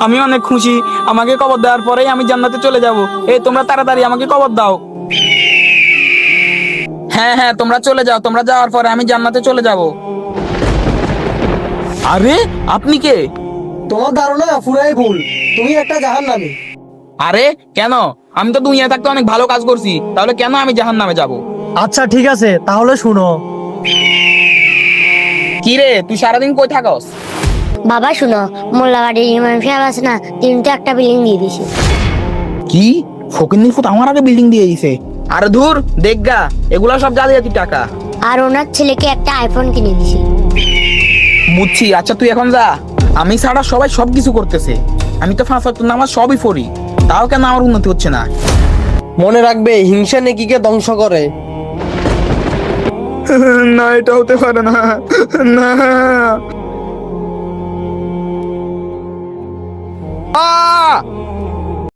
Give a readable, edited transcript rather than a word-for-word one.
আমি অনেক খুশি, আমাকে কবর দেওয়ার পরেই আমি জান্নাতে চলে যাব। এই তোমরা তাড়াতাড়ি আমাকে কবর দাও। হ্যাঁ হ্যাঁ, তোমরা চলে যাও, তোমরা যাওয়ার পরে আমি জান্নাতে চলে যাব। আরে আপনি কে? তোমার ধারণা পুরাই ভুল, তুমি একটা জাহান্নামী। আরে কেন? আমি তো দুনিয়া থাকতে অনেক ভালো কাজ করছি, তাহলে কেন আমি জাহান্নামে যাব? আচ্ছা ঠিক আছে, তাহলে শুনো। কি রে, তুই সারাদিন কই থাকস? বাবা শুনো, মোল্লাবাড়ির ইমাম সাহেব আছে না, তিনি তো একটা বিল্ডিং দিয়ে দিছে। কি? ফকিন্নির ফুট আমার আগে বিল্ডিং দিয়ে দিছে? আরে ধুর, দেখগা এগুলা সব জালিয়াতি টাকা। আর ওনার ছেলেকে একটা আইফোন কিনে দিছে। বুঝছি, আচ্ছা তুই এখন যা। আমি ছাড়া সবাই সবকিছু করতেছে, আমি তো 5 ওয়াক্ত নামাজ সবই পড়ি, তাও কেন আমার উন্নতি হচ্ছে না? মনে রাখবে, হিংসা নেকিকে ধ্বংস করে। না, এটা হতে পারে না। না।